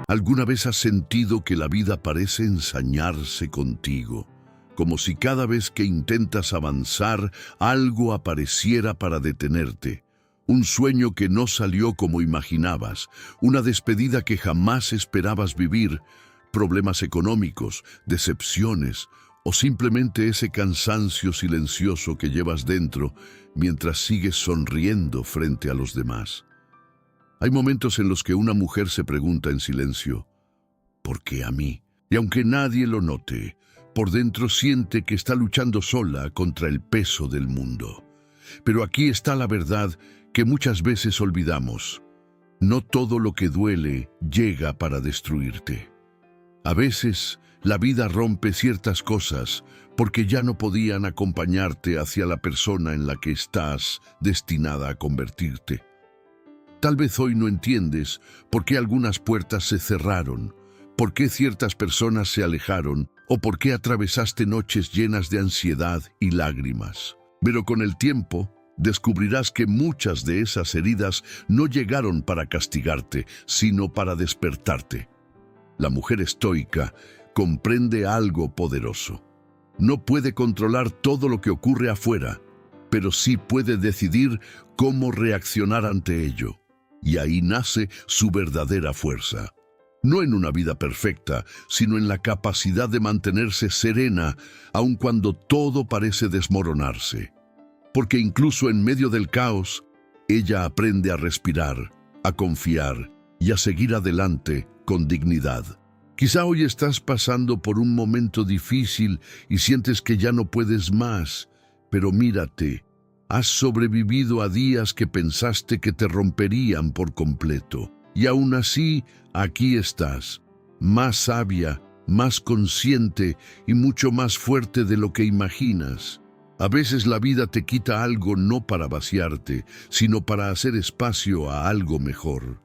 ¿Alguna vez has sentido que la vida parece ensañarse contigo? Como si cada vez que intentas avanzar, algo apareciera para detenerte. Un sueño que no salió como imaginabas, una despedida que jamás esperabas vivir, problemas económicos, decepciones, o simplemente ese cansancio silencioso que llevas dentro mientras sigues sonriendo frente a los demás. Hay momentos en los que una mujer se pregunta en silencio, ¿por qué a mí? Y aunque nadie lo note, por dentro siente que está luchando sola contra el peso del mundo. Pero aquí está la verdad que muchas veces olvidamos. No todo lo que duele llega para destruirte. A veces, la vida rompe ciertas cosas porque ya no podían acompañarte hacia la persona en la que estás destinada a convertirte. Tal vez hoy no entiendes por qué algunas puertas se cerraron, por qué ciertas personas se alejaron o por qué atravesaste noches llenas de ansiedad y lágrimas. Pero con el tiempo, descubrirás que muchas de esas heridas no llegaron para castigarte, sino para despertarte. La mujer estoica comprende algo poderoso. No puede controlar todo lo que ocurre afuera, pero sí puede decidir cómo reaccionar ante ello. Y ahí nace su verdadera fuerza. No en una vida perfecta, sino en la capacidad de mantenerse serena, aun cuando todo parece desmoronarse. Porque incluso en medio del caos, ella aprende a respirar, a confiar y a seguir adelante con dignidad. Quizá hoy estás pasando por un momento difícil y sientes que ya no puedes más, pero mírate. Has sobrevivido a días que pensaste que te romperían por completo. Y aún así, aquí estás, más sabia, más consciente y mucho más fuerte de lo que imaginas. A veces la vida te quita algo no para vaciarte, sino para hacer espacio a algo mejor.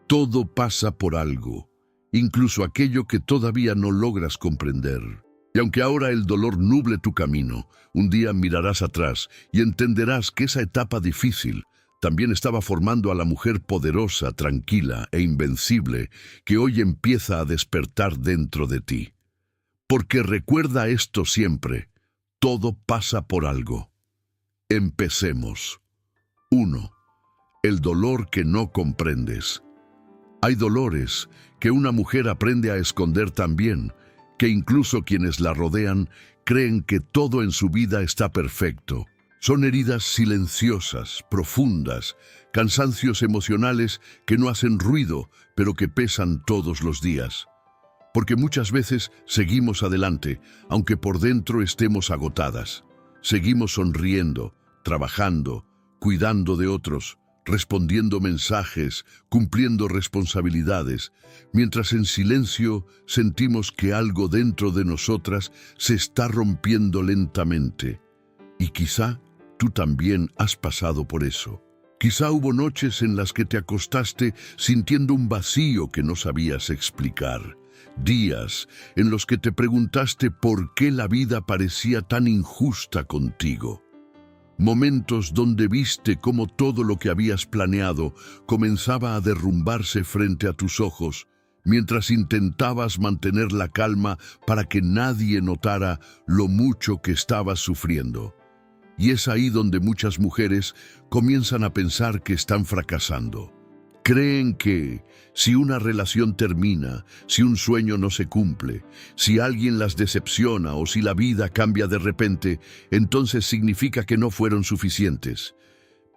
Todo pasa por algo, incluso aquello que todavía no logras comprender. Y aunque ahora el dolor nuble tu camino, un día mirarás atrás y entenderás que esa etapa difícil también estaba formando a la mujer poderosa, tranquila e invencible que hoy empieza a despertar dentro de ti. Porque recuerda esto siempre, todo pasa por algo. Empecemos. 1. El dolor que no comprendes. Hay dolores que una mujer aprende a esconder también, que incluso quienes la rodean creen que todo en su vida está perfecto. Son heridas silenciosas, profundas, cansancios emocionales que no hacen ruido, pero que pesan todos los días. Porque muchas veces seguimos adelante, aunque por dentro estemos agotadas. Seguimos sonriendo, trabajando, cuidando de otros, respondiendo mensajes, cumpliendo responsabilidades, mientras en silencio sentimos que algo dentro de nosotras se está rompiendo lentamente. Y quizá tú también has pasado por eso. Quizá hubo noches en las que te acostaste sintiendo un vacío que no sabías explicar. Días en los que te preguntaste por qué la vida parecía tan injusta contigo. Momentos donde viste cómo todo lo que habías planeado comenzaba a derrumbarse frente a tus ojos, mientras intentabas mantener la calma para que nadie notara lo mucho que estabas sufriendo. Y es ahí donde muchas mujeres comienzan a pensar que están fracasando. Creen que si una relación termina, si un sueño no se cumple, si alguien las decepciona o si la vida cambia de repente, entonces significa que no fueron suficientes.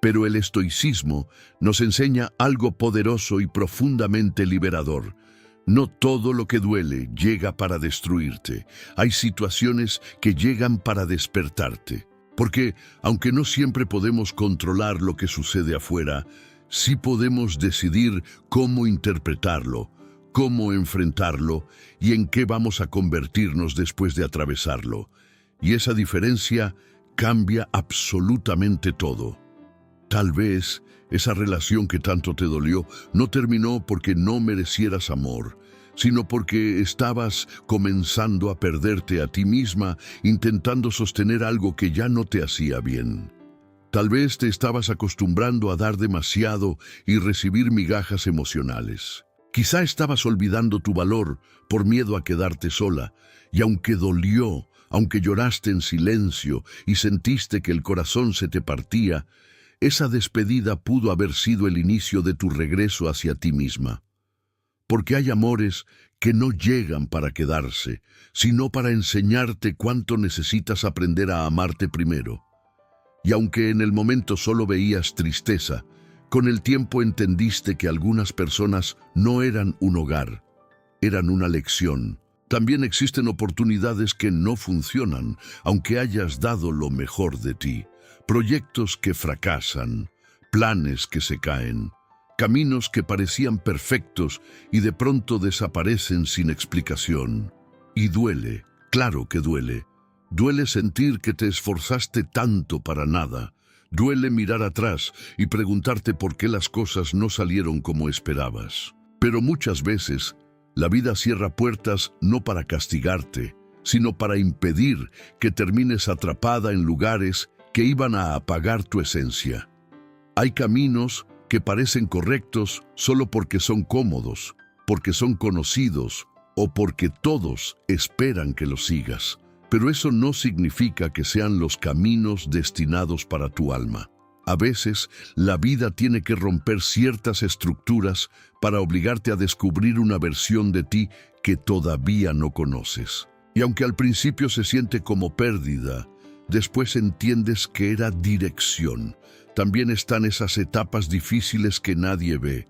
Pero el estoicismo nos enseña algo poderoso y profundamente liberador. No todo lo que duele llega para destruirte. Hay situaciones que llegan para despertarte. Porque, aunque no siempre podemos controlar lo que sucede afuera, sí podemos decidir cómo interpretarlo, cómo enfrentarlo y en qué vamos a convertirnos después de atravesarlo. Y esa diferencia cambia absolutamente todo. Tal vez esa relación que tanto te dolió no terminó porque no merecieras amor, sino porque estabas comenzando a perderte a ti misma intentando sostener algo que ya no te hacía bien. Tal vez te estabas acostumbrando a dar demasiado y recibir migajas emocionales. Quizá estabas olvidando tu valor por miedo a quedarte sola, y aunque dolió, aunque lloraste en silencio y sentiste que el corazón se te partía, esa despedida pudo haber sido el inicio de tu regreso hacia ti misma. Porque hay amores que no llegan para quedarse, sino para enseñarte cuánto necesitas aprender a amarte primero. Y aunque en el momento solo veías tristeza, con el tiempo entendiste que algunas personas no eran un hogar, eran una lección. También existen oportunidades que no funcionan, aunque hayas dado lo mejor de ti. Proyectos que fracasan, planes que se caen, caminos que parecían perfectos y de pronto desaparecen sin explicación. Y duele, claro que duele. Duele sentir que te esforzaste tanto para nada. Duele mirar atrás y preguntarte por qué las cosas no salieron como esperabas. Pero muchas veces, la vida cierra puertas no para castigarte, sino para impedir que termines atrapada en lugares que iban a apagar tu esencia. Hay caminos que parecen correctos solo porque son cómodos, porque son conocidos o porque todos esperan que los sigas. Pero eso no significa que sean los caminos destinados para tu alma. A veces, la vida tiene que romper ciertas estructuras para obligarte a descubrir una versión de ti que todavía no conoces. Y aunque al principio se siente como pérdida, después entiendes que era dirección. También están esas etapas difíciles que nadie ve.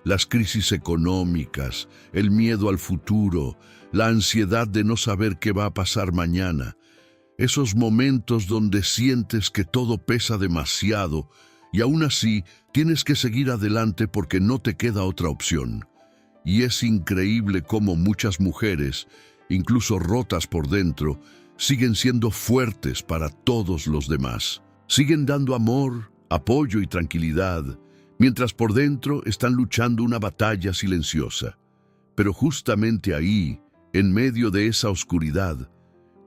Las crisis económicas, el miedo al futuro, la ansiedad de no saber qué va a pasar mañana. Esos momentos donde sientes que todo pesa demasiado y aún así tienes que seguir adelante porque no te queda otra opción. Y es increíble cómo muchas mujeres, incluso rotas por dentro, siguen siendo fuertes para todos los demás. Siguen dando amor, apoyo y tranquilidad, mientras por dentro están luchando una batalla silenciosa. Pero justamente ahí, en medio de esa oscuridad,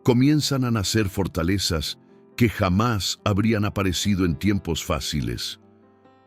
comienzan a nacer fortalezas que jamás habrían aparecido en tiempos fáciles.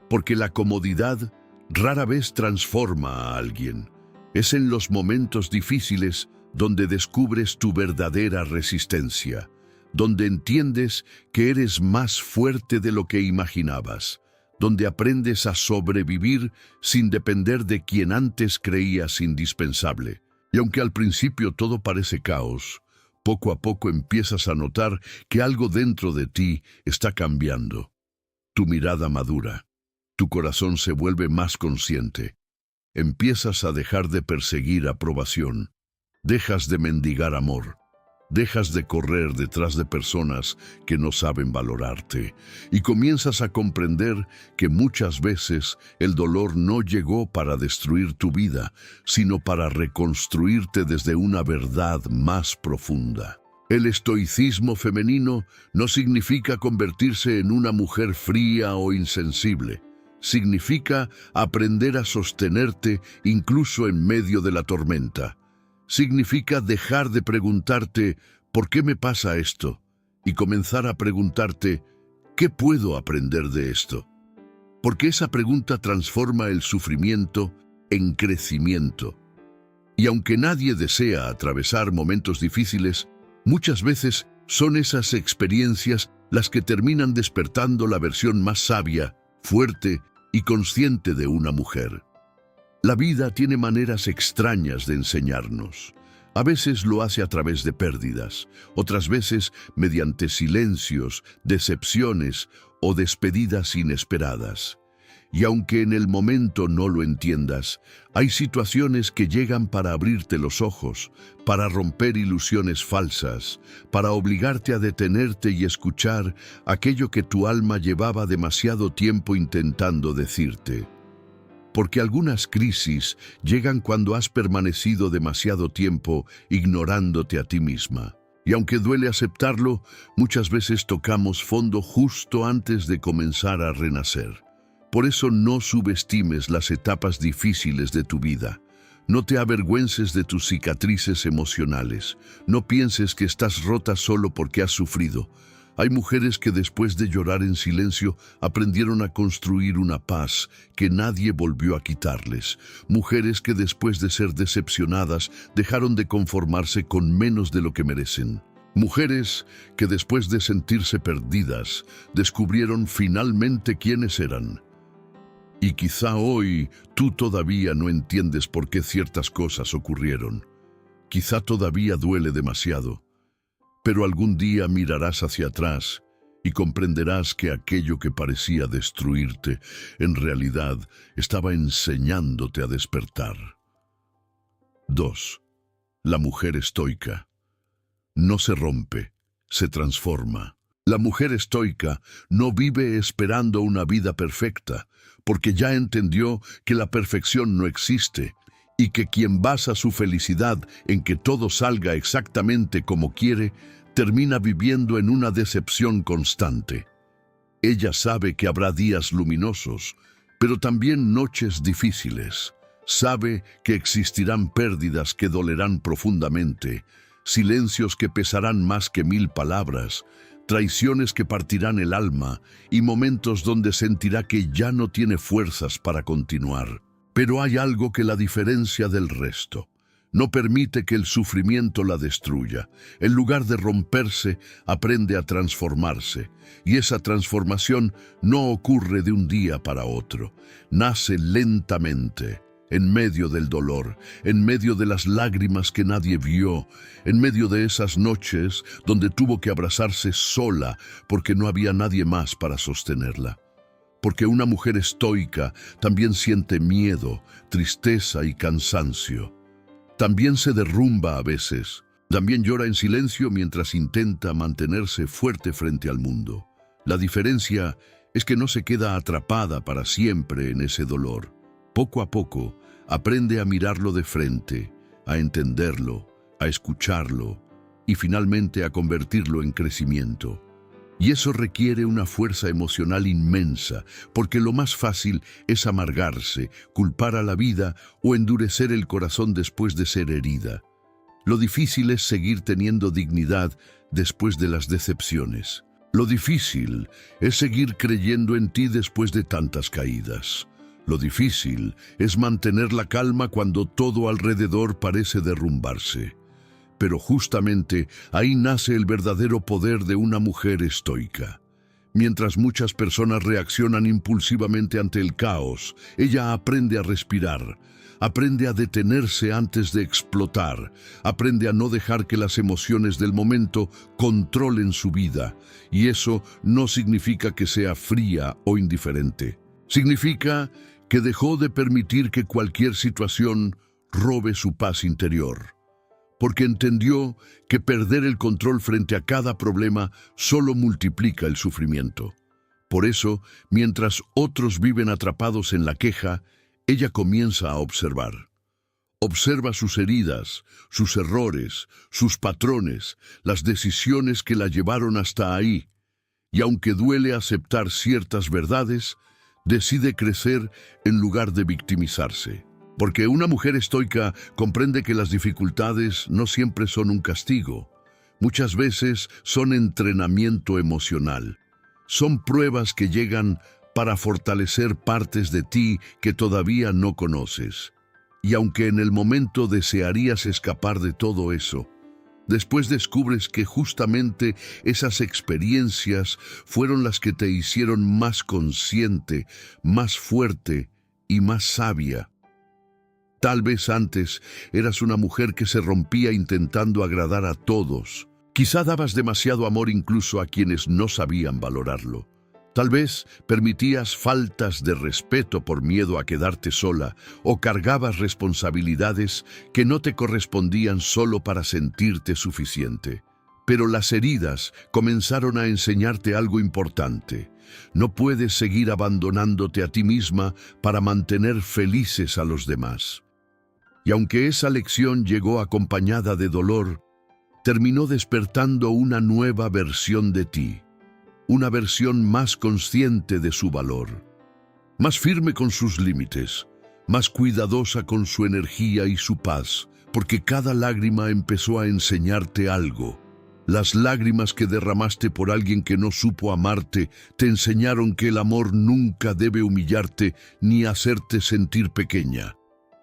Porque la comodidad rara vez transforma a alguien. Es en los momentos difíciles donde descubres tu verdadera resistencia, donde entiendes que eres más fuerte de lo que imaginabas, donde aprendes a sobrevivir sin depender de quien antes creías indispensable. Y aunque al principio todo parece caos, poco a poco empiezas a notar que algo dentro de ti está cambiando. Tu mirada madura, tu corazón se vuelve más consciente. Empiezas a dejar de perseguir aprobación, dejas de mendigar amor. Dejas de correr detrás de personas que no saben valorarte y comienzas a comprender que muchas veces el dolor no llegó para destruir tu vida, sino para reconstruirte desde una verdad más profunda. El estoicismo femenino no significa convertirse en una mujer fría o insensible. Significa aprender a sostenerte incluso en medio de la tormenta. Significa dejar de preguntarte ¿por qué me pasa esto? Y comenzar a preguntarte ¿qué puedo aprender de esto? Porque esa pregunta transforma el sufrimiento en crecimiento. Y aunque nadie desea atravesar momentos difíciles, muchas veces son esas experiencias las que terminan despertando la versión más sabia, fuerte y consciente de una mujer. La vida tiene maneras extrañas de enseñarnos. A veces lo hace a través de pérdidas, otras veces mediante silencios, decepciones o despedidas inesperadas. Y aunque en el momento no lo entiendas, hay situaciones que llegan para abrirte los ojos, para romper ilusiones falsas, para obligarte a detenerte y escuchar aquello que tu alma llevaba demasiado tiempo intentando decirte. Porque algunas crisis llegan cuando has permanecido demasiado tiempo ignorándote a ti misma. Y aunque duele aceptarlo, muchas veces tocamos fondo justo antes de comenzar a renacer. Por eso no subestimes las etapas difíciles de tu vida. No te avergüences de tus cicatrices emocionales. No pienses que estás rota solo porque has sufrido. Hay mujeres que después de llorar en silencio aprendieron a construir una paz que nadie volvió a quitarles. Mujeres que después de ser decepcionadas dejaron de conformarse con menos de lo que merecen. Mujeres que después de sentirse perdidas descubrieron finalmente quiénes eran. Y quizá hoy tú todavía no entiendes por qué ciertas cosas ocurrieron. Quizá todavía duele demasiado. Pero algún día mirarás hacia atrás y comprenderás que aquello que parecía destruirte, en realidad estaba enseñándote a despertar. 2. La mujer estoica. No se rompe, se transforma. La mujer estoica no vive esperando una vida perfecta, porque ya entendió que la perfección no existe y que quien basa su felicidad en que todo salga exactamente como quiere, termina viviendo en una decepción constante. Ella sabe que habrá días luminosos, pero también noches difíciles. Sabe que existirán pérdidas que dolerán profundamente, silencios que pesarán más que 1000 palabras, traiciones que partirán el alma y momentos donde sentirá que ya no tiene fuerzas para continuar. Pero hay algo que la diferencia del resto. No permite que el sufrimiento la destruya. En lugar de romperse, aprende a transformarse. Y esa transformación no ocurre de un día para otro. Nace lentamente, en medio del dolor, en medio de las lágrimas que nadie vio, en medio de esas noches donde tuvo que abrazarse sola porque no había nadie más para sostenerla. Porque una mujer estoica también siente miedo, tristeza y cansancio. También se derrumba a veces. También llora en silencio mientras intenta mantenerse fuerte frente al mundo. La diferencia es que no se queda atrapada para siempre en ese dolor. Poco a poco, aprende a mirarlo de frente, a entenderlo, a escucharlo y finalmente a convertirlo en crecimiento. Y eso requiere una fuerza emocional inmensa, porque lo más fácil es amargarse, culpar a la vida o endurecer el corazón después de ser herida. Lo difícil es seguir teniendo dignidad después de las decepciones. Lo difícil es seguir creyendo en ti después de tantas caídas. Lo difícil es mantener la calma cuando todo alrededor parece derrumbarse. Pero justamente ahí nace el verdadero poder de una mujer estoica. Mientras muchas personas reaccionan impulsivamente ante el caos, ella aprende a respirar, aprende a detenerse antes de explotar, aprende a no dejar que las emociones del momento controlen su vida. Y eso no significa que sea fría o indiferente. Significa que dejó de permitir que cualquier situación robe su paz interior. Porque entendió que perder el control frente a cada problema solo multiplica el sufrimiento. Por eso, mientras otros viven atrapados en la queja, ella comienza a observar. Observa sus heridas, sus errores, sus patrones, las decisiones que la llevaron hasta ahí. Y aunque duele aceptar ciertas verdades, decide crecer en lugar de victimizarse. Porque una mujer estoica comprende que las dificultades no siempre son un castigo. Muchas veces son entrenamiento emocional. Son pruebas que llegan para fortalecer partes de ti que todavía no conoces. Y aunque en el momento desearías escapar de todo eso, después descubres que justamente esas experiencias fueron las que te hicieron más consciente, más fuerte y más sabia. Tal vez antes eras una mujer que se rompía intentando agradar a todos. Quizá dabas demasiado amor incluso a quienes no sabían valorarlo. Tal vez permitías faltas de respeto por miedo a quedarte sola o cargabas responsabilidades que no te correspondían solo para sentirte suficiente. Pero las heridas comenzaron a enseñarte algo importante. No puedes seguir abandonándote a ti misma para mantener felices a los demás. Y aunque esa lección llegó acompañada de dolor, terminó despertando una nueva versión de ti, una versión más consciente de su valor, más firme con sus límites, más cuidadosa con su energía y su paz, porque cada lágrima empezó a enseñarte algo. Las lágrimas que derramaste por alguien que no supo amarte te enseñaron que el amor nunca debe humillarte ni hacerte sentir pequeña.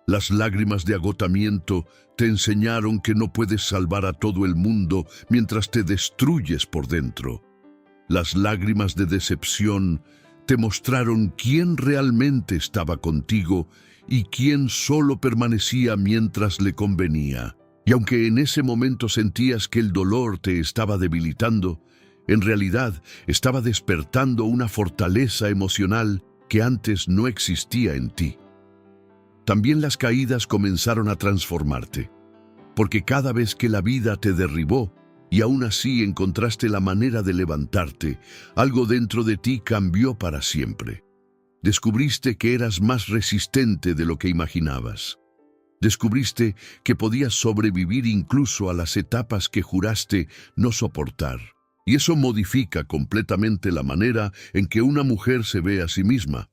Las lágrimas de agotamiento te enseñaron que no puedes salvar a todo el mundo mientras te destruyes por dentro. Las lágrimas de decepción te mostraron quién realmente estaba contigo y quién solo permanecía mientras le convenía. Y aunque en ese momento sentías que el dolor te estaba debilitando, en realidad estaba despertando una fortaleza emocional que antes no existía en ti. También las caídas comenzaron a transformarte, porque cada vez que la vida te derribó y aún así encontraste la manera de levantarte, algo dentro de ti cambió para siempre. Descubriste que eras más resistente de lo que imaginabas. Descubriste que podías sobrevivir incluso a las etapas que juraste no soportar. Y eso modifica completamente la manera en que una mujer se ve a sí misma,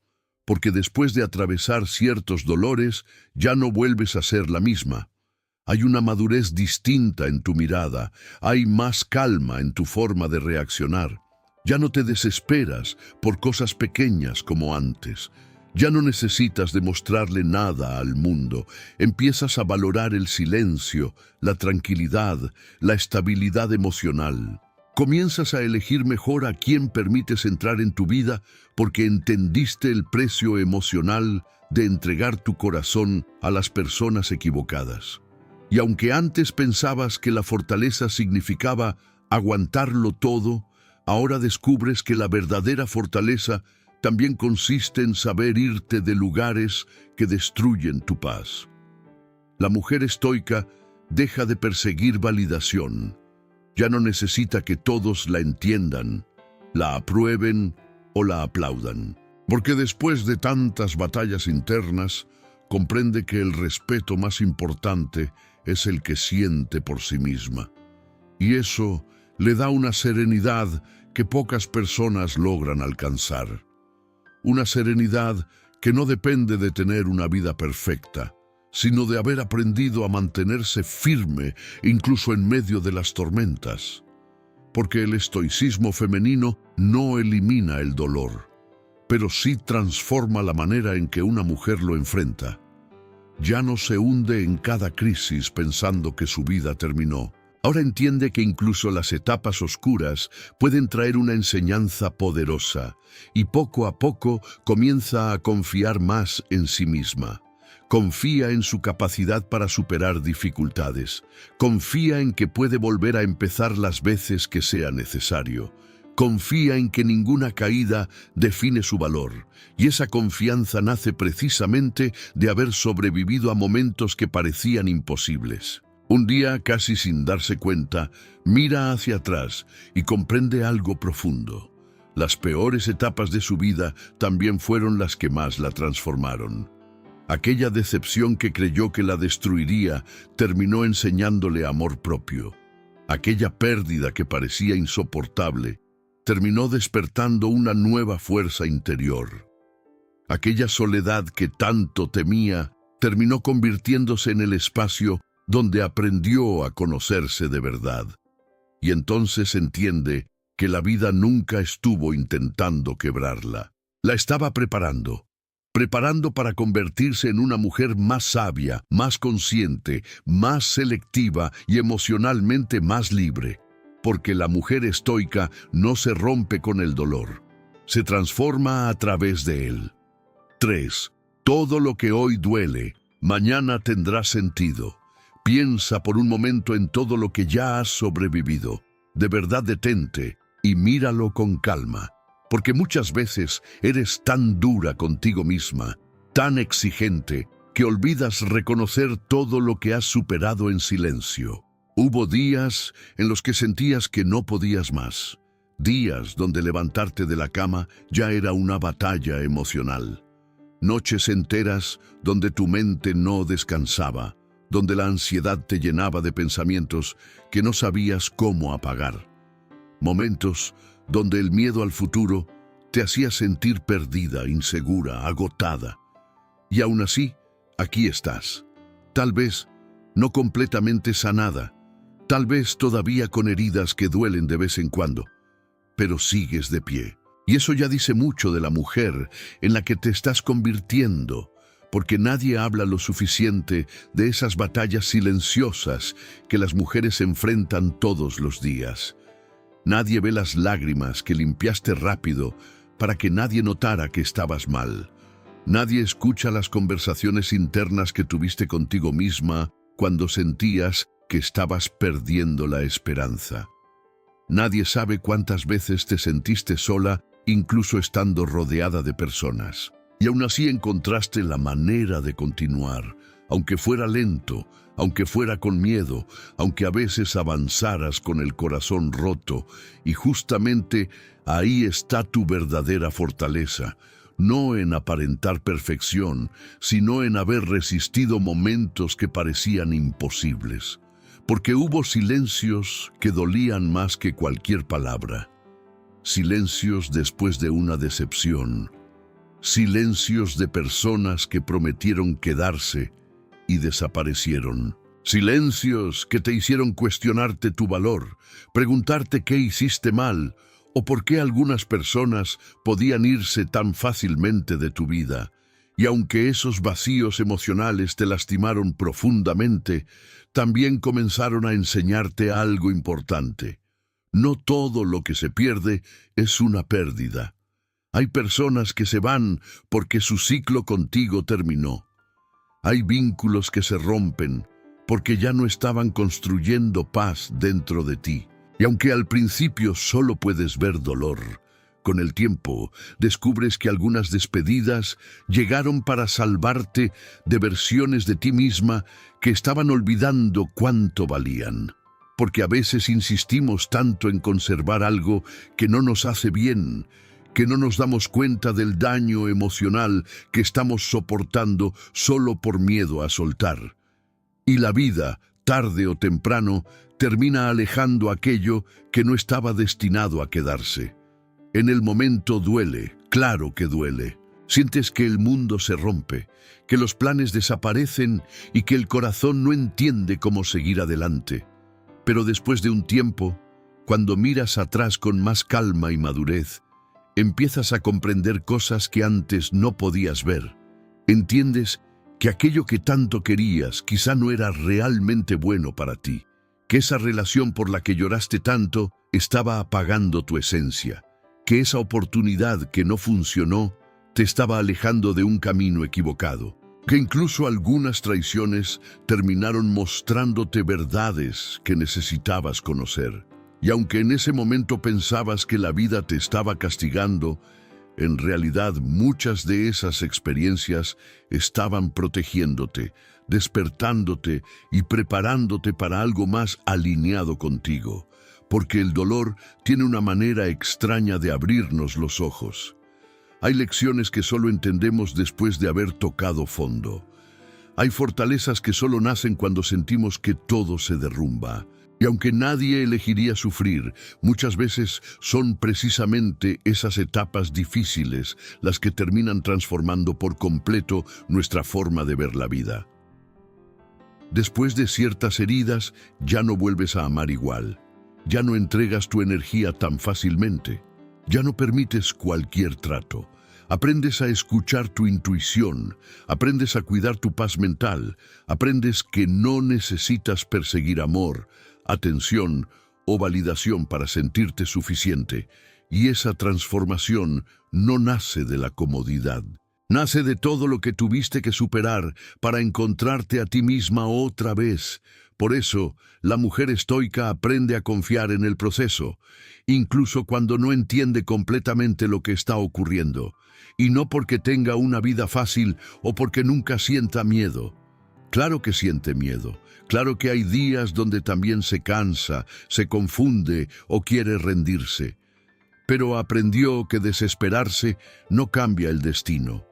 porque después de atravesar ciertos dolores ya no vuelves a ser la misma. Hay una madurez distinta en tu mirada, hay más calma en tu forma de reaccionar. Ya no te desesperas por cosas pequeñas como antes. Ya no necesitas demostrarle nada al mundo. Empiezas a valorar el silencio, la tranquilidad, la estabilidad emocional. Comienzas a elegir mejor a quién permites entrar en tu vida porque entendiste el precio emocional de entregar tu corazón a las personas equivocadas. Y aunque antes pensabas que la fortaleza significaba aguantarlo todo, ahora descubres que la verdadera fortaleza también consiste en saber irte de lugares que destruyen tu paz. La mujer estoica deja de perseguir validación. Ya no necesita que todos la entiendan, la aprueben o la aplaudan. Porque después de tantas batallas internas, comprende que el respeto más importante es el que siente por sí misma. Y eso le da una serenidad que pocas personas logran alcanzar. Una serenidad que no depende de tener una vida perfecta, sino de haber aprendido a mantenerse firme incluso en medio de las tormentas. Porque el estoicismo femenino no elimina el dolor, pero sí transforma la manera en que una mujer lo enfrenta. Ya no se hunde en cada crisis pensando que su vida terminó. Ahora entiende que incluso las etapas oscuras pueden traer una enseñanza poderosa y poco a poco comienza a confiar más en sí misma. Confía en su capacidad para superar dificultades. Confía en que puede volver a empezar las veces que sea necesario. Confía en que ninguna caída define su valor. Y esa confianza nace precisamente de haber sobrevivido a momentos que parecían imposibles. Un día, casi sin darse cuenta, mira hacia atrás y comprende algo profundo. Las peores etapas de su vida también fueron las que más la transformaron. Aquella decepción que creyó que la destruiría terminó enseñándole amor propio. Aquella pérdida que parecía insoportable terminó despertando una nueva fuerza interior. Aquella soledad que tanto temía terminó convirtiéndose en el espacio donde aprendió a conocerse de verdad. Y entonces entiende que la vida nunca estuvo intentando quebrarla. La estaba preparando para convertirse en una mujer más sabia, más consciente, más selectiva y emocionalmente más libre. Porque la mujer estoica no se rompe con el dolor, se transforma a través de él. 3. Todo lo que hoy duele, mañana tendrá sentido. Piensa por un momento en todo lo que ya has sobrevivido. De verdad detente y míralo con calma, porque muchas veces eres tan dura contigo misma, tan exigente, que olvidas reconocer todo lo que has superado en silencio. Hubo días en los que sentías que no podías más, días donde levantarte de la cama ya era una batalla emocional, noches enteras donde tu mente no descansaba, donde la ansiedad te llenaba de pensamientos que no sabías cómo apagar. Momentos donde el miedo al futuro te hacía sentir perdida, insegura, agotada. Y aún así, aquí estás. Tal vez no completamente sanada, tal vez todavía con heridas que duelen de vez en cuando, pero sigues de pie. Y eso ya dice mucho de la mujer en la que te estás convirtiendo, porque nadie habla lo suficiente de esas batallas silenciosas que las mujeres enfrentan todos los días. Nadie ve las lágrimas que limpiaste rápido para que nadie notara que estabas mal. Nadie escucha las conversaciones internas que tuviste contigo misma cuando sentías que estabas perdiendo la esperanza. Nadie sabe cuántas veces te sentiste sola, incluso estando rodeada de personas. Y aún así encontraste la manera de continuar, aunque fuera lento, aunque fuera con miedo, aunque a veces avanzaras con el corazón roto. Y justamente ahí está tu verdadera fortaleza, no en aparentar perfección, sino en haber resistido momentos que parecían imposibles. Porque hubo silencios que dolían más que cualquier palabra. Silencios después de una decepción. Silencios de personas que prometieron quedarse y desaparecieron. Silencios que te hicieron cuestionarte tu valor, preguntarte qué hiciste mal o por qué algunas personas podían irse tan fácilmente de tu vida. Y aunque esos vacíos emocionales te lastimaron profundamente, también comenzaron a enseñarte algo importante. No todo lo que se pierde es una pérdida. Hay personas que se van porque su ciclo contigo terminó. Hay vínculos que se rompen porque ya no estaban construyendo paz dentro de ti. Y aunque al principio solo puedes ver dolor, con el tiempo descubres que algunas despedidas llegaron para salvarte de versiones de ti misma que estaban olvidando cuánto valían. Porque a veces insistimos tanto en conservar algo que no nos hace bien, que no nos damos cuenta del daño emocional que estamos soportando solo por miedo a soltar. Y la vida, tarde o temprano, termina alejando aquello que no estaba destinado a quedarse. En el momento duele, claro que duele. Sientes que el mundo se rompe, que los planes desaparecen y que el corazón no entiende cómo seguir adelante. Pero después de un tiempo, cuando miras atrás con más calma y madurez, empiezas a comprender cosas que antes no podías ver. Entiendes que aquello que tanto querías quizá no era realmente bueno para ti, que esa relación por la que lloraste tanto estaba apagando tu esencia, que esa oportunidad que no funcionó te estaba alejando de un camino equivocado, que incluso algunas traiciones terminaron mostrándote verdades que necesitabas conocer. Y aunque en ese momento pensabas que la vida te estaba castigando, en realidad muchas de esas experiencias estaban protegiéndote, despertándote y preparándote para algo más alineado contigo, porque el dolor tiene una manera extraña de abrirnos los ojos. Hay lecciones que solo entendemos después de haber tocado fondo. Hay fortalezas que solo nacen cuando sentimos que todo se derrumba. Y aunque nadie elegiría sufrir, muchas veces son precisamente esas etapas difíciles las que terminan transformando por completo nuestra forma de ver la vida. Después de ciertas heridas, ya no vuelves a amar igual. Ya no entregas tu energía tan fácilmente. Ya no permites cualquier trato. Aprendes a escuchar tu intuición, aprendes a cuidar tu paz mental, aprendes que no necesitas perseguir amor, atención o validación para sentirte suficiente, y esa transformación no nace de la comodidad. Nace de todo lo que tuviste que superar para encontrarte a ti misma otra vez. Por eso, la mujer estoica aprende a confiar en el proceso, incluso cuando no entiende completamente lo que está ocurriendo, y no porque tenga una vida fácil o porque nunca sienta miedo. Claro que siente miedo, claro que hay días donde también se cansa, se confunde o quiere rendirse, pero aprendió que desesperarse no cambia el destino.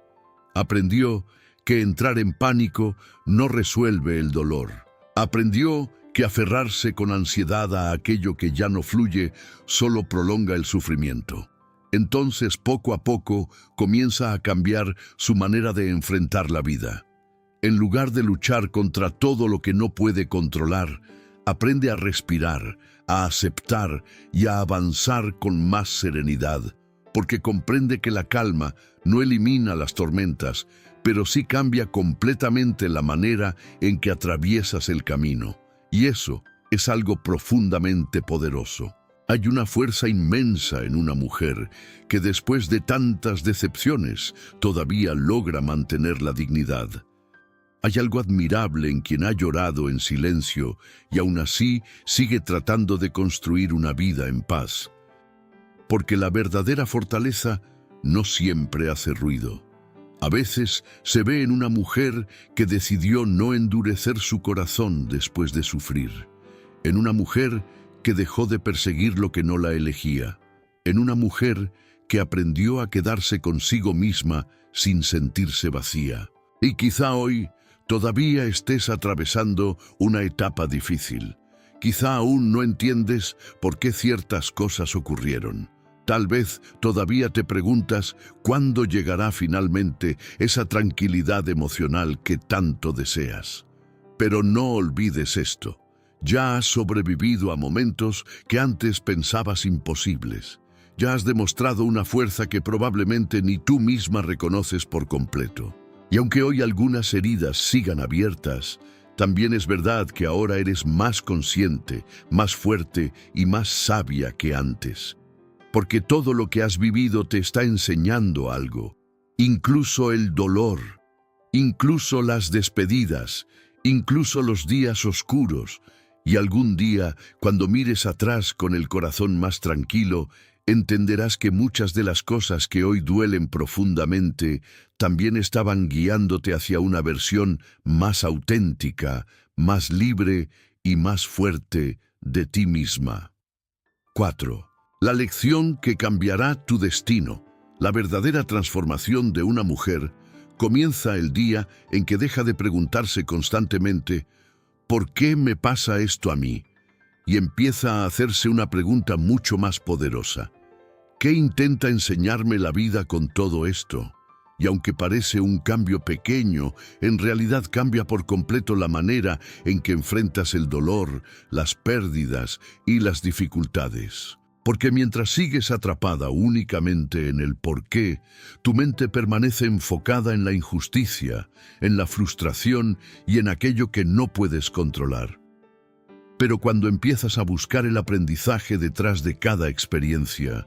Aprendió que entrar en pánico no resuelve el dolor. Aprendió que aferrarse con ansiedad a aquello que ya no fluye solo prolonga el sufrimiento. Entonces, poco a poco, comienza a cambiar su manera de enfrentar la vida. En lugar de luchar contra todo lo que no puede controlar, Aprende a respirar, a aceptar y a avanzar con más serenidad, porque comprende que la calma no elimina las tormentas, pero sí cambia completamente la manera en que atraviesas el camino. Y eso es algo profundamente poderoso. Hay una fuerza inmensa en una mujer que después de tantas decepciones todavía logra mantener la dignidad. Hay algo admirable en quien ha llorado en silencio y aún así sigue tratando de construir una vida en paz. Porque la verdadera fortaleza no siempre hace ruido. A veces se ve en una mujer que decidió no endurecer su corazón después de sufrir. En una mujer que dejó de perseguir lo que no la elegía. En una mujer que aprendió a quedarse consigo misma sin sentirse vacía. Y quizá hoy todavía estés atravesando una etapa difícil. Quizá aún no entiendes por qué ciertas cosas ocurrieron. Tal vez todavía te preguntas cuándo llegará finalmente esa tranquilidad emocional que tanto deseas. Pero no olvides esto. Ya has sobrevivido a momentos que antes pensabas imposibles. Ya has demostrado una fuerza que probablemente ni tú misma reconoces por completo. Y aunque hoy algunas heridas sigan abiertas, también es verdad que ahora eres más consciente, más fuerte y más sabia que antes. Porque todo lo que has vivido te está enseñando algo. Incluso el dolor, incluso las despedidas, incluso los días oscuros. Y algún día, cuando mires atrás con el corazón más tranquilo, entenderás que muchas de las cosas que hoy duelen profundamente también estaban guiándote hacia una versión más auténtica, más libre y más fuerte de ti misma. 4. La lección que cambiará tu destino. La verdadera transformación de una mujer comienza el día en que deja de preguntarse constantemente ¿por qué me pasa esto a mí? Y empieza a hacerse una pregunta mucho más poderosa. ¿Qué intenta enseñarme la vida con todo esto? Y aunque parece un cambio pequeño, en realidad cambia por completo la manera en que enfrentas el dolor, las pérdidas y las dificultades. Porque mientras sigues atrapada únicamente en el por qué, tu mente permanece enfocada en la injusticia, en la frustración y en aquello que no puedes controlar. Pero cuando empiezas a buscar el aprendizaje detrás de cada experiencia,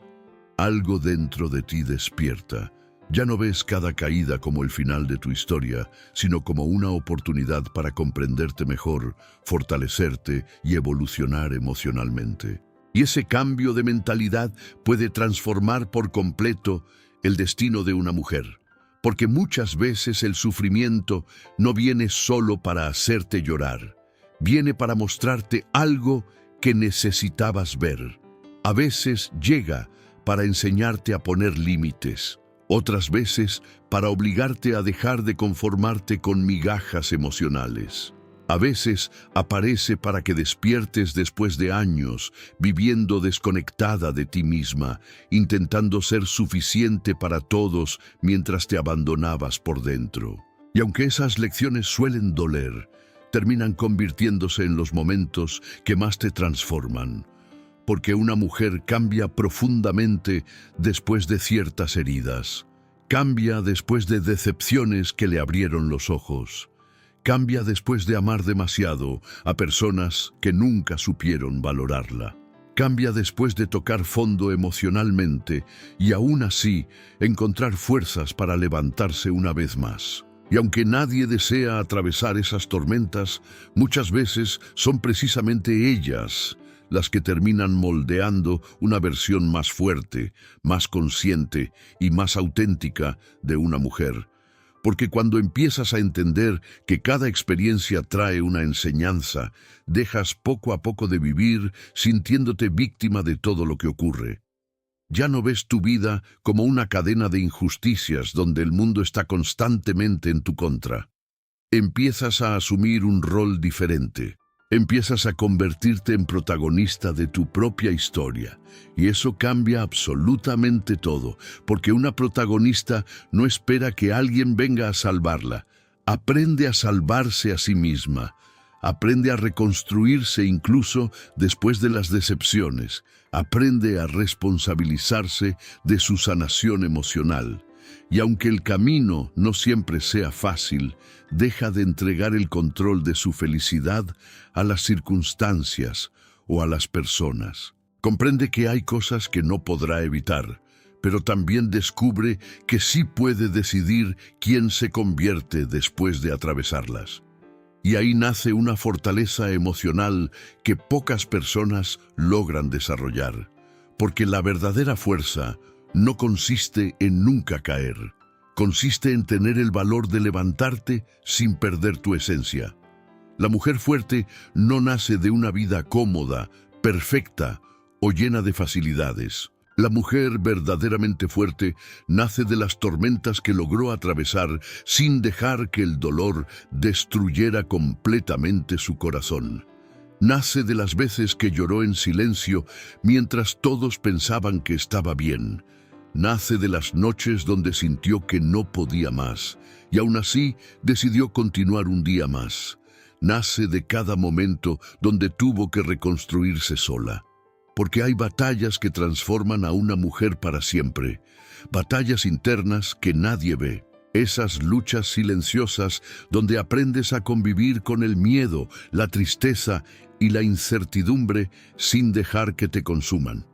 algo dentro de ti despierta. Ya no ves cada caída como el final de tu historia, sino como una oportunidad para comprenderte mejor, fortalecerte y evolucionar emocionalmente. Y ese cambio de mentalidad puede transformar por completo el destino de una mujer. Porque muchas veces el sufrimiento no viene solo para hacerte llorar. Viene para mostrarte algo que necesitabas ver. A veces llega para enseñarte a poner límites. Otras veces para obligarte a dejar de conformarte con migajas emocionales. A veces aparece para que despiertes después de años viviendo desconectada de ti misma, intentando ser suficiente para todos mientras te abandonabas por dentro. Y aunque esas lecciones suelen doler, terminan convirtiéndose en los momentos que más te transforman. Porque una mujer cambia profundamente después de ciertas heridas. Cambia después de decepciones que le abrieron los ojos. Cambia después de amar demasiado a personas que nunca supieron valorarla. Cambia después de tocar fondo emocionalmente y aún así encontrar fuerzas para levantarse una vez más. Y aunque nadie desea atravesar esas tormentas, muchas veces son precisamente ellas las que terminan moldeando una versión más fuerte, más consciente y más auténtica de una mujer. Porque cuando empiezas a entender que cada experiencia trae una enseñanza, dejas poco a poco de vivir sintiéndote víctima de todo lo que ocurre. Ya no ves tu vida como una cadena de injusticias donde el mundo está constantemente en tu contra. Empiezas a asumir un rol diferente. Empiezas a convertirte en protagonista de tu propia historia. Y eso cambia absolutamente todo, porque una protagonista no espera que alguien venga a salvarla. Aprende a salvarse a sí misma. aprende a reconstruirse incluso después de las decepciones, aprende a responsabilizarse de su sanación emocional. Y aunque el camino no siempre sea fácil, deja de entregar el control de su felicidad a las circunstancias o a las personas. Comprende que hay cosas que no podrá evitar, pero también descubre que sí puede decidir quién se convierte después de atravesarlas. Y ahí nace una fortaleza emocional que pocas personas logran desarrollar, porque la verdadera fuerza no consiste en nunca caer, consiste en tener el valor de levantarte sin perder tu esencia. La mujer fuerte no nace de una vida cómoda, perfecta o llena de facilidades. La mujer verdaderamente fuerte nace de las tormentas que logró atravesar sin dejar que el dolor destruyera completamente su corazón. Nace de las veces que lloró en silencio mientras todos pensaban que estaba bien. Nace de las noches donde sintió que no podía más y aún así decidió continuar un día más. Nace de cada momento donde tuvo que reconstruirse sola. Porque hay batallas que transforman a una mujer para siempre, batallas internas que nadie ve, esas luchas silenciosas donde aprendes a convivir con el miedo, la tristeza y la incertidumbre sin dejar que te consuman.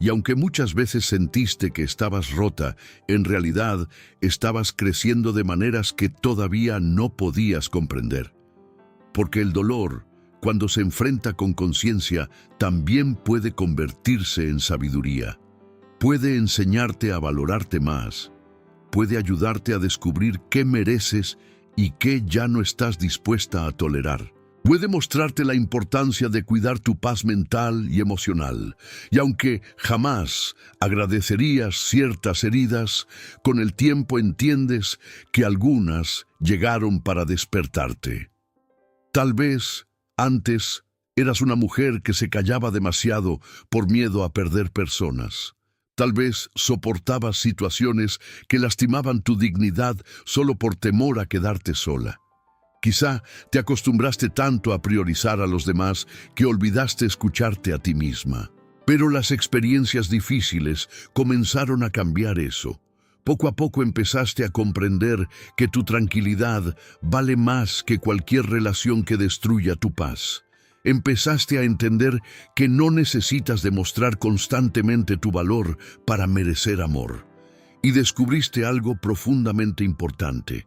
Y aunque muchas veces sentiste que estabas rota, en realidad estabas creciendo de maneras que todavía no podías comprender. Porque el dolor, cuando se enfrenta con conciencia, también puede convertirse en sabiduría. Puede enseñarte a valorarte más. Puede ayudarte a descubrir qué mereces y qué ya no estás dispuesta a tolerar. Puede mostrarte la importancia de cuidar tu paz mental y emocional. Y aunque jamás agradecerías ciertas heridas, con el tiempo entiendes que algunas llegaron para despertarte. Tal vez antes eras una mujer que se callaba demasiado por miedo a perder personas. Tal vez soportabas situaciones que lastimaban tu dignidad solo por temor a quedarte sola. Quizá te acostumbraste tanto a priorizar a los demás que olvidaste escucharte a ti misma. Pero las experiencias difíciles comenzaron a cambiar eso. Poco a poco empezaste a comprender que tu tranquilidad vale más que cualquier relación que destruya tu paz. Empezaste a entender que no necesitas demostrar constantemente tu valor para merecer amor. Y descubriste algo profundamente importante.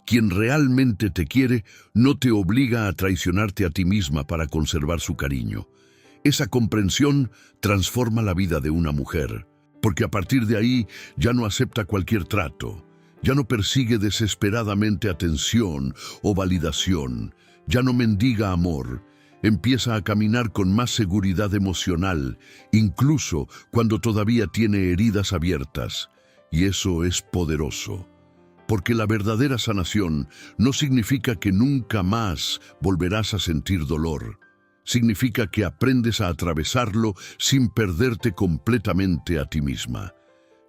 Quien realmente te quiere no te obliga a traicionarte a ti misma para conservar su cariño. Esa comprensión transforma la vida de una mujer. Porque a partir de ahí ya no acepta cualquier trato, ya no persigue desesperadamente atención o validación, ya no mendiga amor, empieza a caminar con más seguridad emocional, incluso cuando todavía tiene heridas abiertas, y eso es poderoso. Porque la verdadera sanación no significa que nunca más volverás a sentir dolor. Significa que aprendes a atravesarlo sin perderte completamente a ti misma.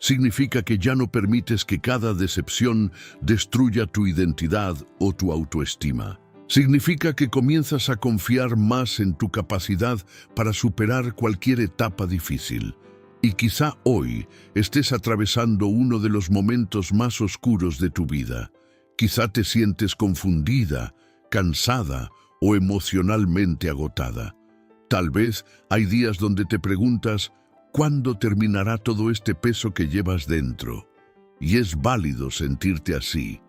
Significa que ya no permites que cada decepción destruya tu identidad o tu autoestima. Significa que comienzas a confiar más en tu capacidad para superar cualquier etapa difícil. Y quizá hoy estés atravesando uno de los momentos más oscuros de tu vida. Quizá te sientes confundida, cansada o emocionalmente agotada. Tal vez hay días donde te preguntas, ¿cuándo terminará todo este peso que llevas dentro? Y es válido sentirte así,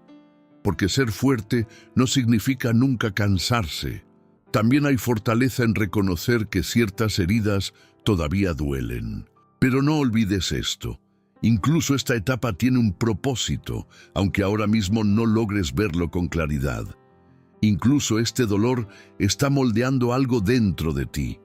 porque ser fuerte no significa nunca cansarse. También hay fortaleza en reconocer que ciertas heridas todavía duelen. Pero no olvides esto. Incluso esta etapa tiene un propósito, aunque ahora mismo no logres verlo con claridad. Incluso este dolor está moldeando algo dentro de ti.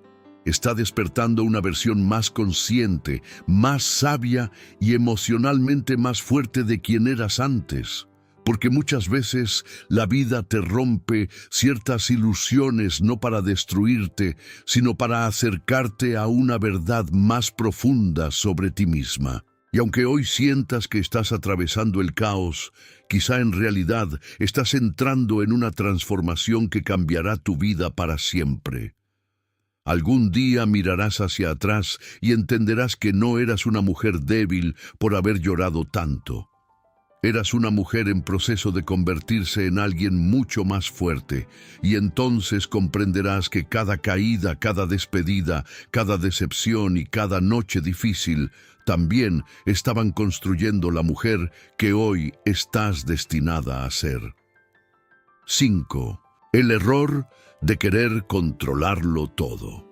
Está despertando una versión más consciente, más sabia y emocionalmente más fuerte de quien eras antes. Porque muchas veces la vida te rompe ciertas ilusiones no para destruirte, sino para acercarte a una verdad más profunda sobre ti misma. Y aunque hoy sientas que estás atravesando el caos, quizá en realidad estás entrando en una transformación que cambiará tu vida para siempre. Algún día mirarás hacia atrás y entenderás que no eras una mujer débil por haber llorado tanto. Eras una mujer en proceso de convertirse en alguien mucho más fuerte, y entonces comprenderás que cada caída, cada despedida, cada decepción y cada noche difícil también estaban construyendo la mujer que hoy estás destinada a ser. 5. El error de querer controlarlo todo.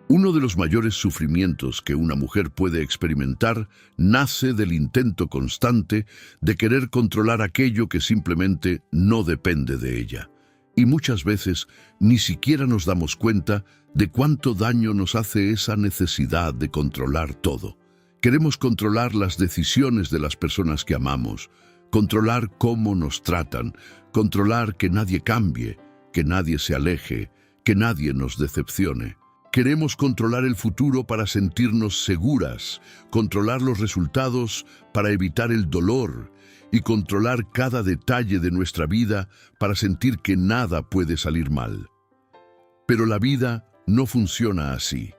Uno de los mayores sufrimientos que una mujer puede experimentar nace del intento constante de querer controlar aquello que simplemente no depende de ella. Y muchas veces ni siquiera nos damos cuenta de cuánto daño nos hace esa necesidad de controlar todo. Queremos controlar las decisiones de las personas que amamos, controlar cómo nos tratan, controlar que nadie cambie, que nadie se aleje, que nadie nos decepcione. Queremos controlar el futuro para sentirnos seguras, controlar los resultados para evitar el dolor y controlar cada detalle de nuestra vida para sentir que nada puede salir mal. Pero la vida no funciona así.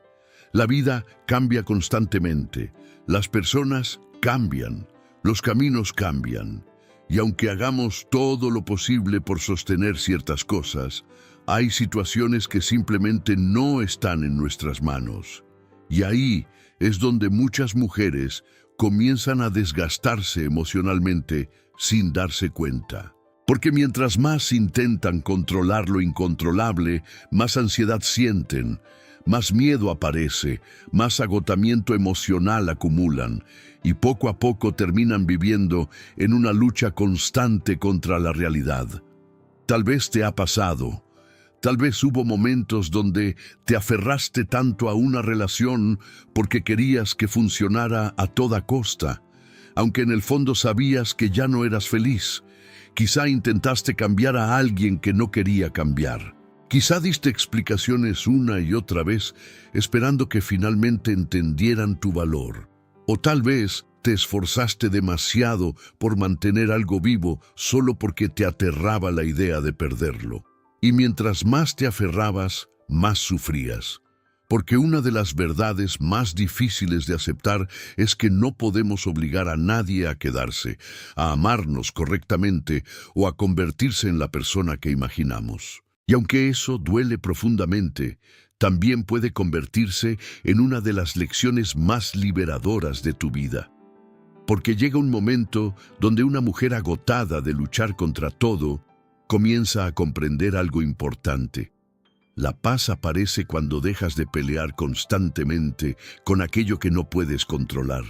La vida cambia constantemente, las personas cambian, los caminos cambian, y aunque hagamos todo lo posible por sostener ciertas cosas, hay situaciones que simplemente no están en nuestras manos. Y ahí es donde muchas mujeres comienzan a desgastarse emocionalmente sin darse cuenta. Porque mientras más intentan controlar lo incontrolable, más ansiedad sienten, más miedo aparece, más agotamiento emocional acumulan, y poco a poco terminan viviendo en una lucha constante contra la realidad. Tal vez te ha pasado. Tal vez hubo momentos donde te aferraste tanto a una relación porque querías que funcionara a toda costa, aunque en el fondo sabías que ya no eras feliz. Quizá intentaste cambiar a alguien que no quería cambiar. Quizá diste explicaciones una y otra vez, esperando que finalmente entendieran tu valor. O tal vez te esforzaste demasiado por mantener algo vivo solo porque te aterraba la idea de perderlo. Y mientras más te aferrabas, más sufrías. Porque una de las verdades más difíciles de aceptar es que no podemos obligar a nadie a quedarse, a amarnos correctamente o a convertirse en la persona que imaginamos. Y aunque eso duele profundamente, también puede convertirse en una de las lecciones más liberadoras de tu vida. Porque llega un momento donde una mujer agotada de luchar contra todo, comienza a comprender algo importante. La paz aparece cuando dejas de pelear constantemente con aquello que no puedes controlar.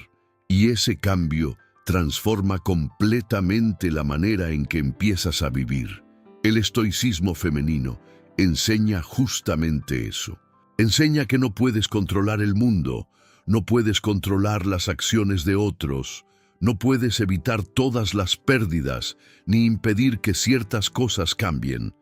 Y ese cambio transforma completamente la manera en que empiezas a vivir. El estoicismo femenino enseña justamente eso. Enseña que no puedes controlar el mundo, no puedes controlar las acciones de otros, no puedes evitar todas las pérdidas ni impedir que ciertas cosas cambien,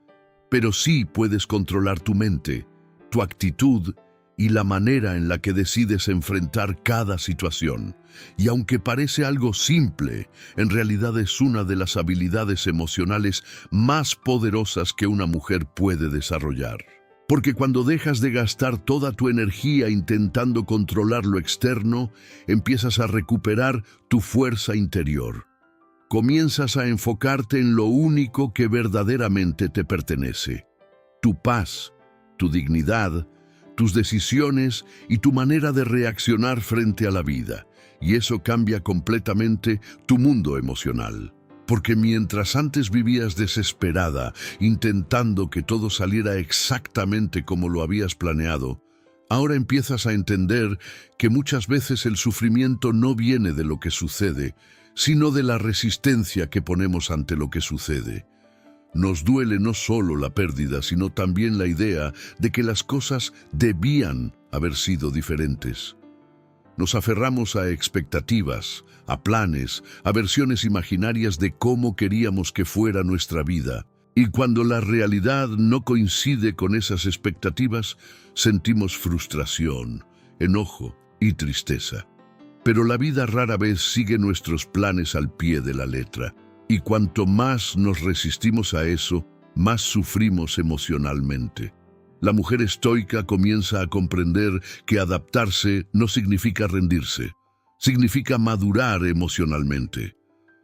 pero sí puedes controlar tu mente, tu actitud y la manera en la que decides enfrentar cada situación. Y aunque parece algo simple, en realidad es una de las habilidades emocionales más poderosas que una mujer puede desarrollar. Porque cuando dejas de gastar toda tu energía intentando controlar lo externo, empiezas a recuperar tu fuerza interior. Comienzas a enfocarte en lo único que verdaderamente te pertenece: tu paz, tu dignidad, tus decisiones y tu manera de reaccionar frente a la vida. Y eso cambia completamente tu mundo emocional. Porque mientras antes vivías desesperada, intentando que todo saliera exactamente como lo habías planeado, ahora empiezas a entender que muchas veces el sufrimiento no viene de lo que sucede, sino de la resistencia que ponemos ante lo que sucede. Nos duele no solo la pérdida, sino también la idea de que las cosas debían haber sido diferentes. Nos aferramos a expectativas, a planes, a versiones imaginarias de cómo queríamos que fuera nuestra vida. Y cuando la realidad no coincide con esas expectativas, sentimos frustración, enojo y tristeza. Pero la vida rara vez sigue nuestros planes al pie de la letra, y cuanto más nos resistimos a eso, más sufrimos emocionalmente. La mujer estoica comienza a comprender que adaptarse no significa rendirse, significa madurar emocionalmente,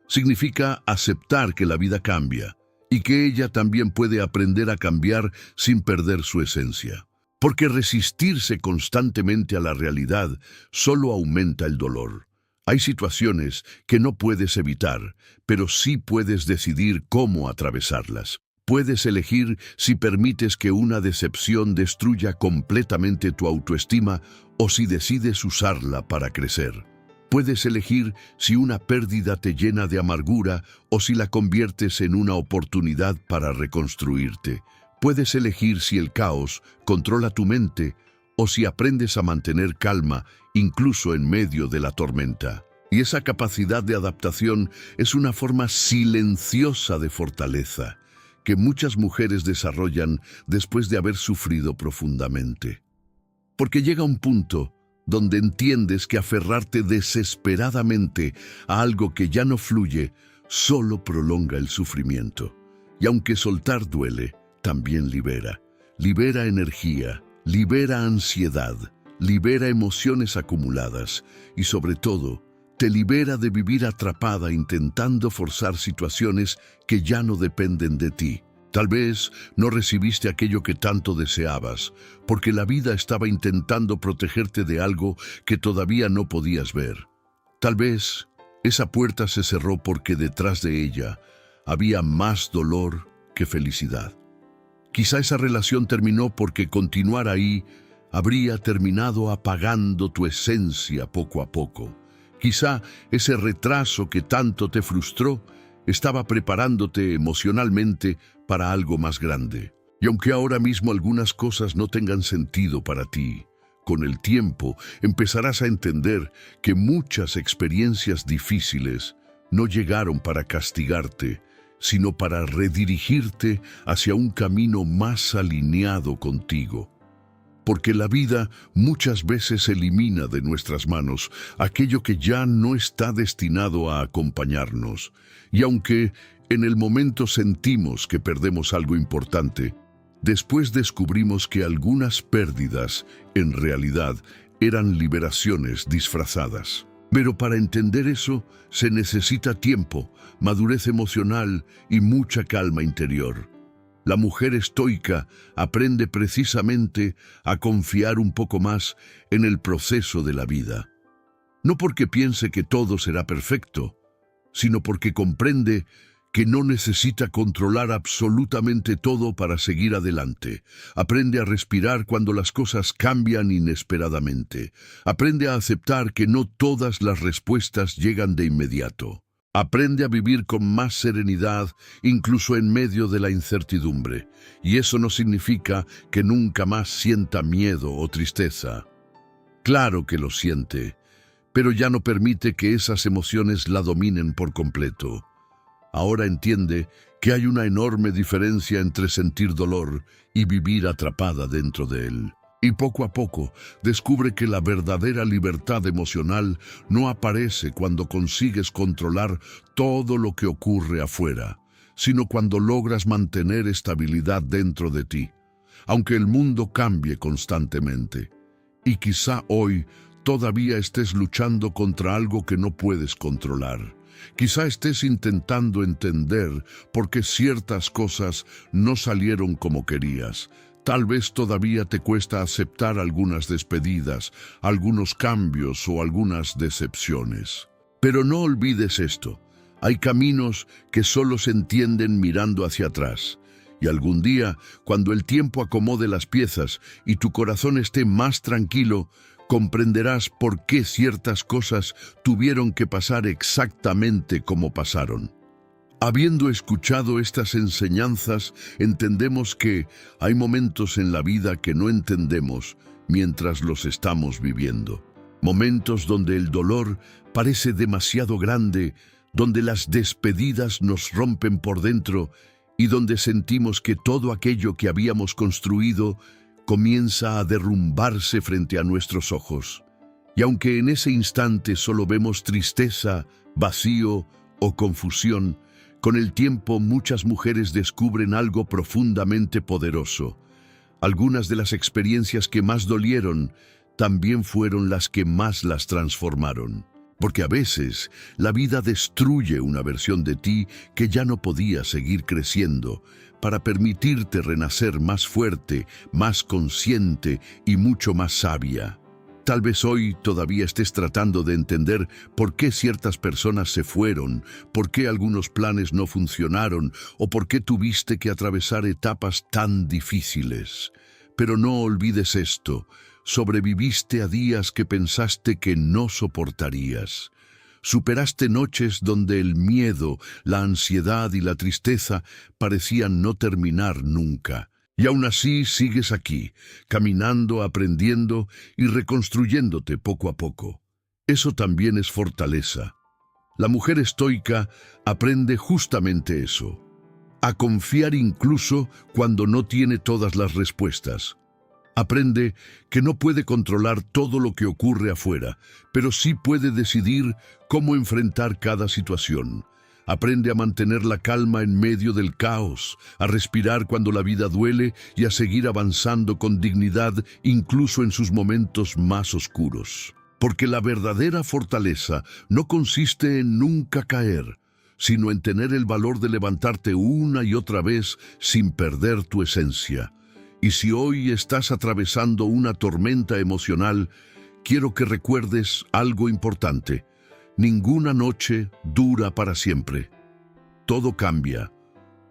significa aceptar que la vida cambia y que ella también puede aprender a cambiar sin perder su esencia. Porque resistirse constantemente a la realidad solo aumenta el dolor. Hay situaciones que no puedes evitar, pero sí puedes decidir cómo atravesarlas. Puedes elegir si permites que una decepción destruya completamente tu autoestima o si decides usarla para crecer. Puedes elegir si una pérdida te llena de amargura o si la conviertes en una oportunidad para reconstruirte. Puedes elegir si el caos controla tu mente o si aprendes a mantener calma incluso en medio de la tormenta. Y esa capacidad de adaptación es una forma silenciosa de fortaleza que muchas mujeres desarrollan después de haber sufrido profundamente. Porque llega un punto donde entiendes que aferrarte desesperadamente a algo que ya no fluye solo prolonga el sufrimiento. Y aunque soltar duele, también libera. Libera energía, libera ansiedad, libera emociones acumuladas y sobre todo, te libera de vivir atrapada intentando forzar situaciones que ya no dependen de ti. Tal vez no recibiste aquello que tanto deseabas, porque la vida estaba intentando protegerte de algo que todavía no podías ver. Tal vez esa puerta se cerró porque detrás de ella había más dolor que felicidad. Quizá esa relación terminó porque continuar ahí habría terminado apagando tu esencia poco a poco. Quizá ese retraso que tanto te frustró estaba preparándote emocionalmente para algo más grande. Y aunque ahora mismo algunas cosas no tengan sentido para ti, con el tiempo empezarás a entender que muchas experiencias difíciles no llegaron para castigarte, sino para redirigirte hacia un camino más alineado contigo. Porque la vida muchas veces elimina de nuestras manos aquello que ya no está destinado a acompañarnos. Y aunque en el momento sentimos que perdemos algo importante, después descubrimos que algunas pérdidas, en realidad, eran liberaciones disfrazadas. Pero para entender eso, se necesita tiempo, madurez emocional y mucha calma interior. La mujer estoica aprende precisamente a confiar un poco más en el proceso de la vida. No porque piense que todo será perfecto, sino porque comprende que no necesita controlar absolutamente todo para seguir adelante. Aprende a respirar cuando las cosas cambian inesperadamente. Aprende a aceptar que no todas las respuestas llegan de inmediato. Aprende a vivir con más serenidad, incluso en medio de la incertidumbre. Y eso no significa que nunca más sienta miedo o tristeza. Claro que lo siente, pero ya no permite que esas emociones la dominen por completo. Ahora entiende que hay una enorme diferencia entre sentir dolor y vivir atrapada dentro de él. Y poco a poco descubre que la verdadera libertad emocional no aparece cuando consigues controlar todo lo que ocurre afuera, sino cuando logras mantener estabilidad dentro de ti, aunque el mundo cambie constantemente. Y quizá hoy todavía estés luchando contra algo que no puedes controlar. Quizá estés intentando entender por qué ciertas cosas no salieron como querías. Tal vez todavía te cuesta aceptar algunas despedidas, algunos cambios o algunas decepciones. Pero no olvides esto. Hay caminos que solo se entienden mirando hacia atrás. Y algún día, cuando el tiempo acomode las piezas y tu corazón esté más tranquilo, comprenderás por qué ciertas cosas tuvieron que pasar exactamente como pasaron. Habiendo escuchado estas enseñanzas, entendemos que hay momentos en la vida que no entendemos mientras los estamos viviendo. Momentos donde el dolor parece demasiado grande, donde las despedidas nos rompen por dentro y donde sentimos que todo aquello que habíamos construido comienza a derrumbarse frente a nuestros ojos. Y aunque en ese instante solo vemos tristeza, vacío o confusión, con el tiempo muchas mujeres descubren algo profundamente poderoso. Algunas de las experiencias que más dolieron también fueron las que más las transformaron. Porque a veces la vida destruye una versión de ti que ya no podía seguir creciendo para permitirte renacer más fuerte, más consciente y mucho más sabia. Tal vez hoy todavía estés tratando de entender por qué ciertas personas se fueron, por qué algunos planes no funcionaron o por qué tuviste que atravesar etapas tan difíciles. Pero no olvides esto, sobreviviste a días que pensaste que no soportarías. Superaste noches donde el miedo, la ansiedad y la tristeza parecían no terminar nunca. Y aún así sigues aquí, caminando, aprendiendo y reconstruyéndote poco a poco. Eso también es fortaleza. La mujer estoica aprende justamente eso, a confiar incluso cuando no tiene todas las respuestas. Aprende que no puede controlar todo lo que ocurre afuera, pero sí puede decidir cómo enfrentar cada situación. Aprende a mantener la calma en medio del caos, a respirar cuando la vida duele y a seguir avanzando con dignidad incluso en sus momentos más oscuros. Porque la verdadera fortaleza no consiste en nunca caer, sino en tener el valor de levantarte una y otra vez sin perder tu esencia. Y si hoy estás atravesando una tormenta emocional, quiero que recuerdes algo importante. Ninguna noche dura para siempre. Todo cambia,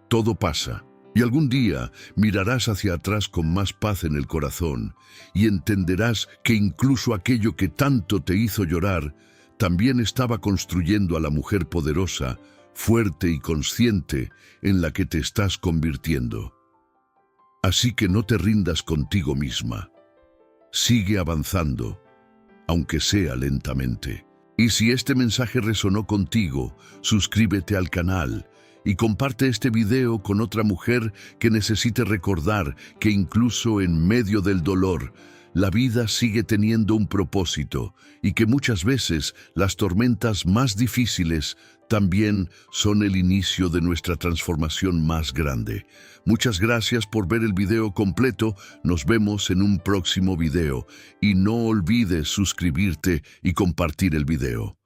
todo pasa. Y algún día mirarás hacia atrás con más paz en el corazón y entenderás que incluso aquello que tanto te hizo llorar también estaba construyendo a la mujer poderosa, fuerte y consciente en la que te estás convirtiendo. Así que no te rindas contigo misma. Sigue avanzando, aunque sea lentamente. Y si este mensaje resonó contigo, suscríbete al canal y comparte este video con otra mujer que necesite recordar que incluso en medio del dolor, la vida sigue teniendo un propósito y que muchas veces las tormentas más difíciles también son el inicio de nuestra transformación más grande. Muchas gracias por ver el video completo. Nos vemos en un próximo video y no olvides suscribirte y compartir el video.